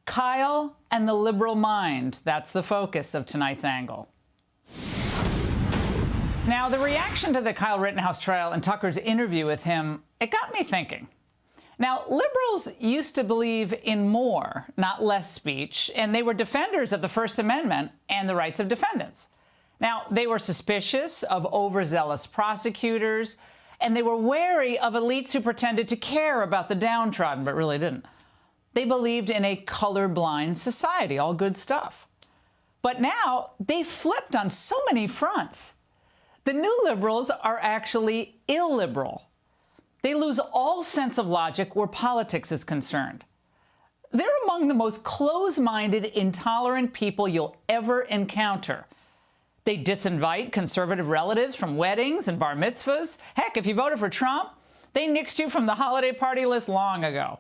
Kyle and the liberal mind. That's the focus of tonight's angle. Now, the reaction to the Kyle Rittenhouse trial and Tucker's interview with him, it got me thinking. Now, liberals used to believe in more, not less speech, and they were defenders of the First Amendment and the rights of defendants. Now, they were suspicious of overzealous prosecutors, and they were wary of elites who pretended to care about the downtrodden, but really didn't. They believed in a colorblind society, all good stuff. But now, they flipped on so many fronts. The new liberals are actually illiberal. They lose all sense of logic where politics is concerned. They're among the most close-minded, intolerant people you'll ever encounter. They disinvite conservative relatives from weddings and bar mitzvahs. Heck, if you voted for Trump, they nixed you from the holiday party list long ago.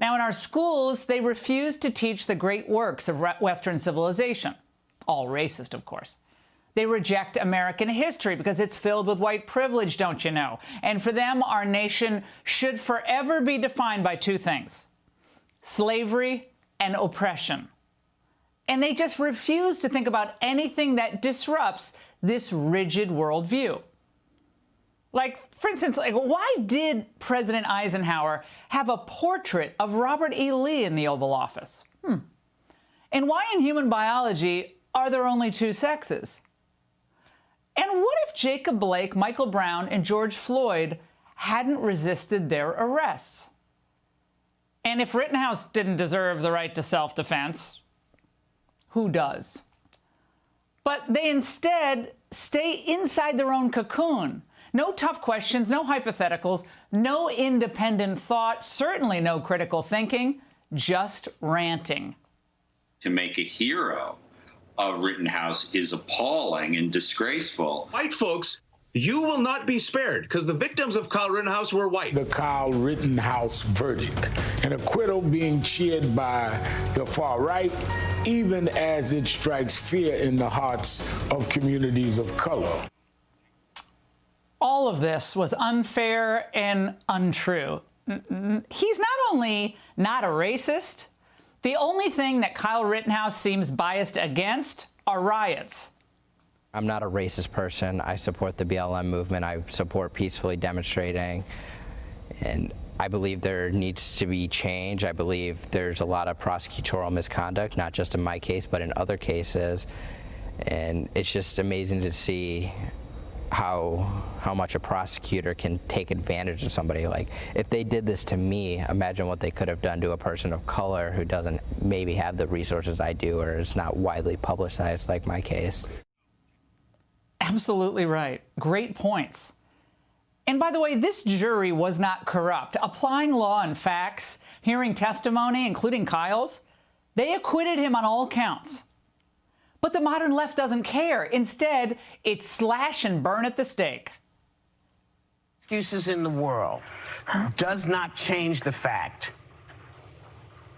Now, in our schools, they refuse to teach the great works of Western civilization. All racist, of course. They reject American history because it's filled with white privilege, don't you know? And for them, our nation should forever be defined by two things: slavery and oppression. And they just refuse to think about anything that disrupts this rigid worldview. Like, for instance, why did President Eisenhower have a portrait of Robert E. Lee in the Oval Office? And why in human biology are there only two sexes? And what if Jacob Blake, Michael Brown, and George Floyd hadn't resisted their arrests? And if Rittenhouse didn't deserve the right to self-defense, who does? But they instead stay inside their own cocoon. No tough questions, no hypotheticals, no independent thought, certainly no critical thinking, just ranting. To make a hero of Rittenhouse is appalling and disgraceful. White folks, you will not be spared because the victims of Kyle Rittenhouse were white. The Kyle Rittenhouse verdict, an acquittal being cheered by the far right, even as it strikes fear in the hearts of communities of color. All of this was unfair and untrue. He's not only not a racist, the only thing that Kyle Rittenhouse seems biased against are riots. I'm not a racist person. I support the BLM movement. I support peacefully demonstrating. And I believe there needs to be change. I believe there's a lot of prosecutorial misconduct, not just in my case, but in other cases. And it's just amazing to see how much a prosecutor can take advantage of somebody. Like, if they did this to me, imagine what they could have done to a person of color who doesn't maybe have the resources I do or is not widely publicized like my case. Absolutely right. Great points. And by the way, this jury was not corrupt. Applying law and facts, hearing testimony, including Kyle's, they acquitted him on all counts. But the modern left doesn't care. Instead, it's slash and burn at the stake. Excuses in the world does not change the fact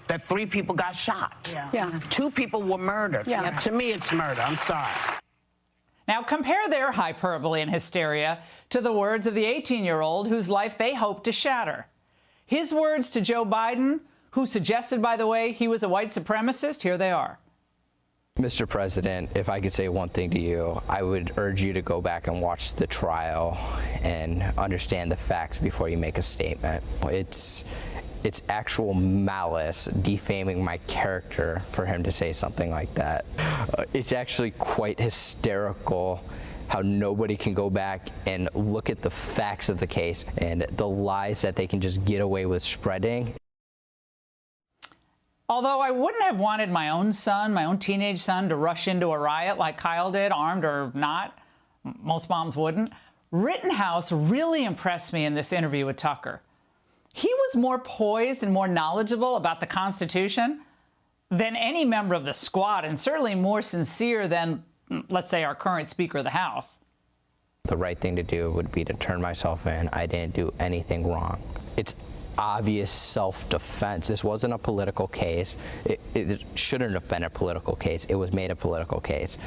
that 3 people got shot. Yeah. 2 people were murdered. Yeah. To me, it's murder. I'm sorry. Now, compare their hyperbole and hysteria to the words of the 18-year-old whose life they hope to shatter. His words to Joe Biden, who suggested, by the way, he was a white supremacist, here they are. Mr. President, if I could say one thing to you, I would urge you to go back and watch the trial and understand the facts before you make a statement. It's actual malice, defaming my character for him to say something like that. It's actually quite hysterical how nobody can go back and look at the facts of the case and the lies that they can just get away with spreading. Although I wouldn't have wanted my own son, my own teenage son, to rush into a riot like Kyle did, armed or not, most moms wouldn't, Rittenhouse really impressed me in this interview with Tucker. He was more poised and more knowledgeable about the Constitution than any member of the squad, and certainly more sincere than, let's say, our current Speaker of the House. The right thing to do would be to turn myself in. I didn't do anything wrong. It's obvious self-defense. This wasn't a political case. It shouldn't have been a political case. It was made a political case.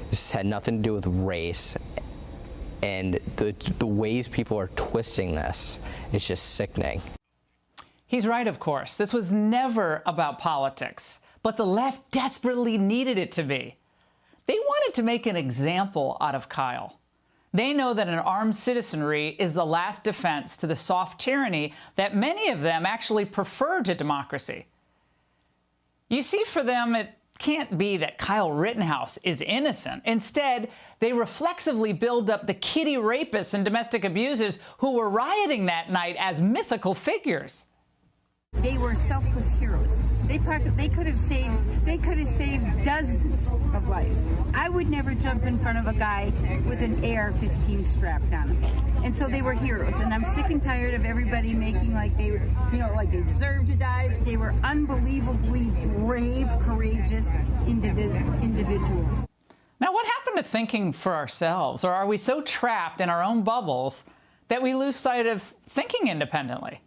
This had nothing to do with race. And the ways people are twisting this is just sickening. He's right, of course. This was never about politics, but the left desperately needed it to be. They wanted to make an example out of Kyle. They know that an armed citizenry is the last defense to the soft tyranny that many of them actually prefer to democracy. You see, for them, it can't be that Kyle Rittenhouse is innocent. Instead, they reflexively build up the kiddie rapists and domestic abusers who were rioting that night as mythical figures. They were selfless heroes. They could have saved dozens of lives. I would never jump in front of a guy with an AR-15 strapped on him. And so they were heroes. And I'm sick and tired of everybody making like they were, like they deserved to die. They were unbelievably brave, courageous individuals. Now, what happened to thinking for ourselves? Or are we so trapped in our own bubbles that we lose sight of thinking independently?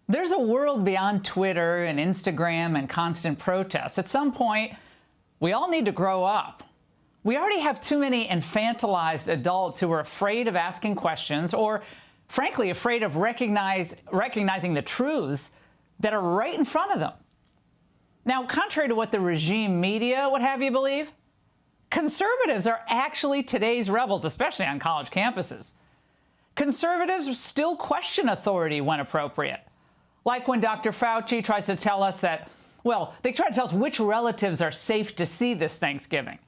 There's a world beyond Twitter and Instagram and constant protests. At some point, we all need to grow up. We already have too many infantilized adults who are afraid of asking questions or, frankly, afraid of recognizing the truths that are right in front of them. Now, contrary to what the regime media would have you believe, conservatives are actually today's rebels, especially on college campuses. Conservatives still question authority when appropriate. Like when Dr. Fauci tries to tell us that, they try to tell us which relatives are safe to see this Thanksgiving.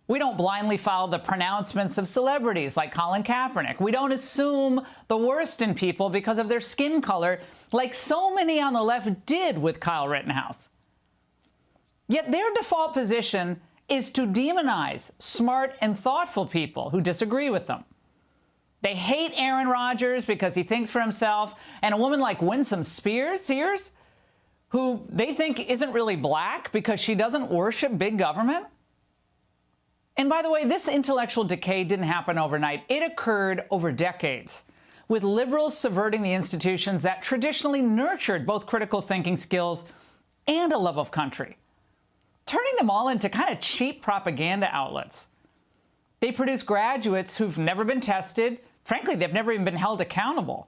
We don't blindly follow the pronouncements of celebrities like Colin Kaepernick. We don't assume the worst in people because of their skin color, like so many on the left did with Kyle Rittenhouse. Yet their default position is to demonize smart and thoughtful people who disagree with them. They hate Aaron Rodgers because he thinks for himself, and a woman like Winsome Sears, who they think isn't really black because she doesn't worship big government. And by the way, this intellectual decay didn't happen overnight. It occurred over decades, with liberals subverting the institutions that traditionally nurtured both critical thinking skills and a love of country, turning them all into kind of cheap propaganda outlets. They produce graduates who've never been tested. Frankly, they've never even been held accountable.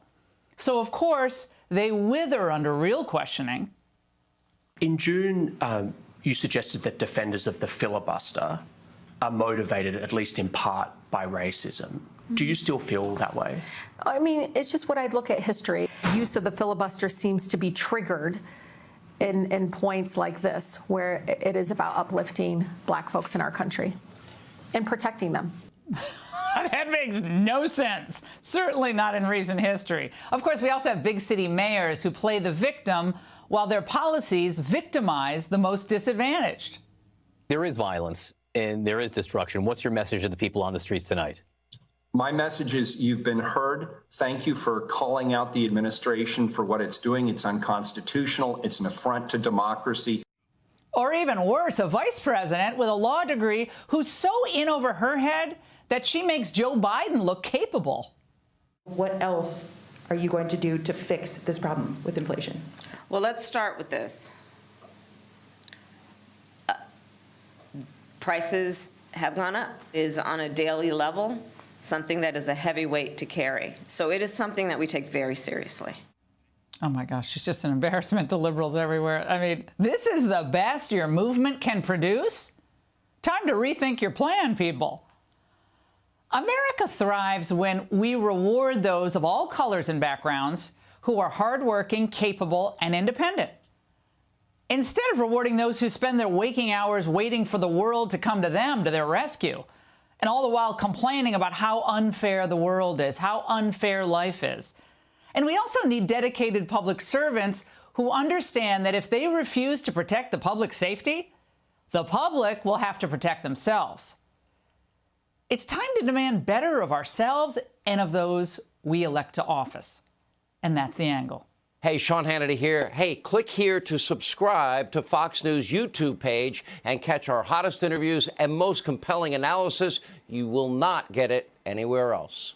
So, of course, they wither under real questioning. In June, you suggested that defenders of the filibuster are motivated, at least in part, by racism. Do you still feel that way? I mean, it's just what I'd look at history. Use of the filibuster seems to be triggered in points like this, where it is about uplifting black folks in our country and protecting them. That makes no sense. Certainly not in recent history. Of course, we also have big city mayors who play the victim while their policies victimize the most disadvantaged. There is violence and there is destruction. What's your message to the people on the streets tonight? My message is you've been heard. Thank you for calling out the administration for what it's doing. It's unconstitutional. It's an affront to democracy. Or even worse, a vice president with a law degree who's so in over her head that she makes Joe Biden look capable. What else are you going to do to fix this problem with inflation? Well, let's start with this. Prices have gone up, is on a daily level, something that is a heavy weight to carry. So it is something that we take very seriously. Oh my gosh, she's just an embarrassment to liberals everywhere. I mean, this is the best your movement can produce? Time to rethink your plan, people. America thrives when we reward those of all colors and backgrounds who are hardworking, capable, and independent, instead of rewarding those who spend their waking hours waiting for the world to come to them, to their rescue, and all the while complaining about how unfair the world is, how unfair life is. And we also need dedicated public servants who understand that if they refuse to protect the public's safety, the public will have to protect themselves. It's time to demand better of ourselves and of those we elect to office. And that's the angle. Hey, Sean Hannity here. Hey, click here to subscribe to Fox News YouTube page and catch our hottest interviews and most compelling analysis. You will not get it anywhere else.